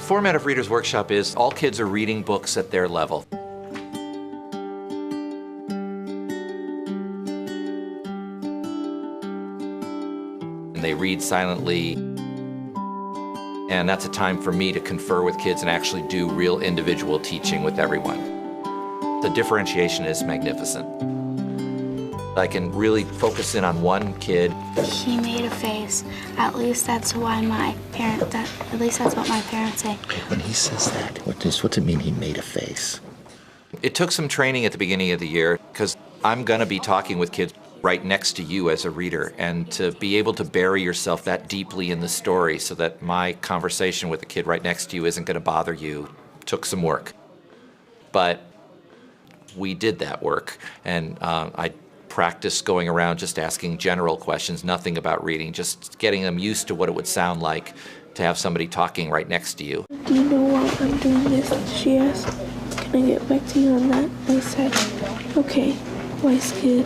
format of Reader's Workshop is all kids are reading books at their level. And they read silently, and that's a time for me to confer with kids and actually do real individual teaching with everyone. The differentiation is magnificent. I can really focus in on one kid. He made a face. At least that's what my parents say. When he says that, what's it mean he made a face? It took some training at the beginning of the year because I'm going to be talking with kids right next to you as a reader, and to be able to bury yourself that deeply in the story so that my conversation with the kid right next to you isn't going to bother you took some work. But we did that work, and I practiced going around just asking general questions, nothing about reading, just getting them used to what it would sound like to have somebody talking right next to you. Do you know why I'm doing this? She asked. Can I get back to you on that? I said, okay, wise kid.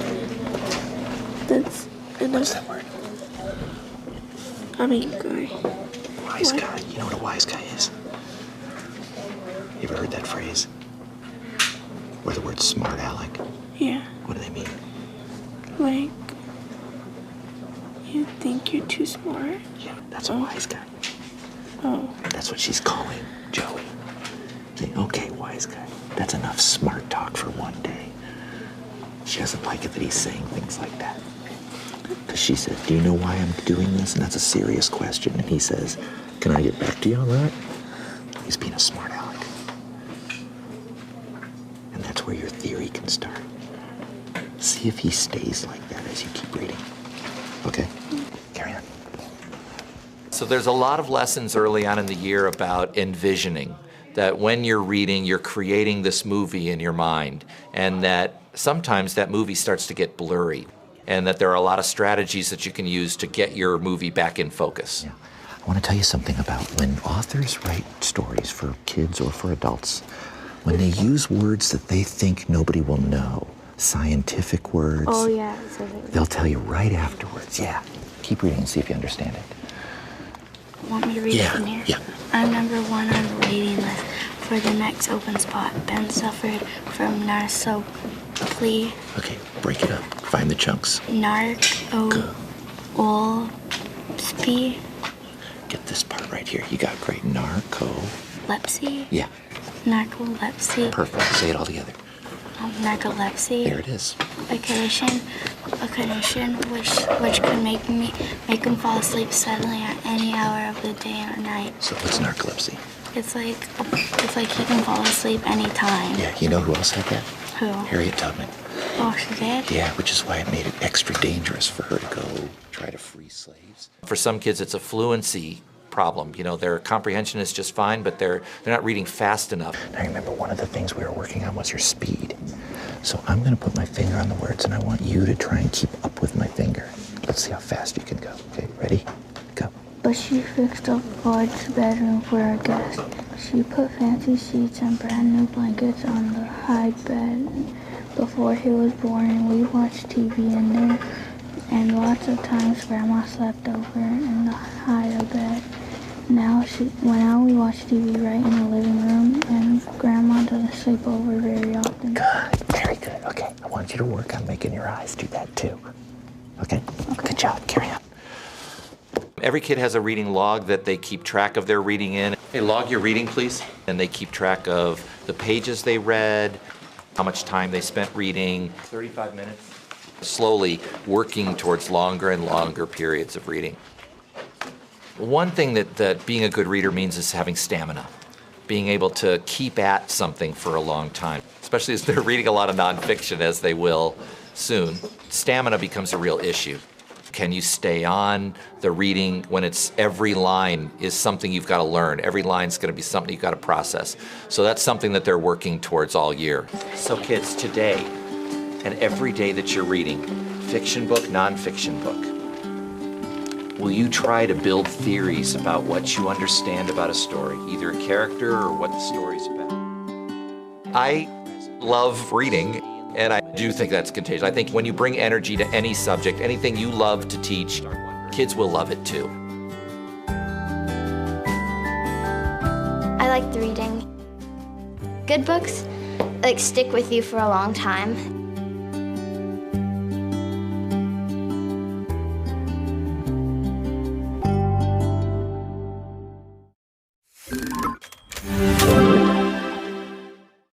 That's enough. What's that word? I mean, guy. Wise guy. You know what a wise guy is? You ever heard that phrase? Or the word smart aleck? Yeah. What do they mean? Like, you think you're too smart? Yeah, that's a wise guy. Oh. That's what she's calling Joey. Saying, okay, wise guy. That's enough smart talk for one day. She doesn't like it that he's saying things like that. Because she said, do you know why I'm doing this? And that's a serious question. And he says, can I get back to you on that? He's being a smart aleck. And that's where your theory can start. See if he stays like that as you keep reading. Okay? Carry on. So there's a lot of lessons early on in the year about envisioning, that when you're reading, you're creating this movie in your mind, and that sometimes that movie starts to get blurry, and that there are a lot of strategies that you can use to get your movie back in focus. Yeah. I want to tell you something about when authors write stories for kids or for adults, when they use words that they think nobody will know, scientific words. Oh, yeah. They'll tell you right afterwards. Yeah. Keep reading and see if you understand it. Want me to read it from here? Yeah. I'm number 1 on the waiting list for the next open spot. Ben suffered from narcolepsy. Okay, break it up. Find the chunks. Narcolepsy. Get this part right here. You got great. Lepsy? Yeah. Narcolepsy. Perfect. Say it all together. Narcolepsy. There it is. A condition which could make him fall asleep suddenly at any hour of the day or night. So what's narcolepsy? It's like he can fall asleep anytime. Yeah, you know who else had that? Who? Harriet Tubman. Oh, she did? Yeah, which is why it made it extra dangerous for her to go try to free slaves. For some kids, it's a fluency problem. You know, their comprehension is just fine, but they're not reading fast enough. I remember one of the things we were working on was your speed. So I'm going to put my finger on the words, and I want you to try and keep up with my finger. Let's see how fast you can go. Okay, ready? Go. But she fixed up Bud's bedroom for our guest. She put fancy sheets and brand new blankets on the high bed before he was born, and we watched TV in there. And lots of times Grandma slept over in the higher bed. Now we watch TV right in the living room, and Grandma doesn't sleep over very often. Good, very good. Okay, I want you to work on making your eyes do that too. Okay? Good job, carry on. Every kid has a reading log that they keep track of their reading in. Hey, log your reading, please. And they keep track of the pages they read, how much time they spent reading. 35 minutes. Slowly working towards longer and longer periods of reading. One thing that being a good reader means is having stamina, being able to keep at something for a long time, especially as they're reading a lot of nonfiction, as they will soon. Stamina becomes a real issue. Can you stay on the reading when it's every line is something you've got to learn? Every line's going to be something you've got to process. So that's something that they're working towards all year. So kids, today and every day that you're reading, fiction book, nonfiction book, will you try to build theories about what you understand about a story, either a character or what the story's about? I love reading, and I do think that's contagious. I think when you bring energy to any subject, anything you love to teach, kids will love it too. liked reading. Good books like stick with you for a long time.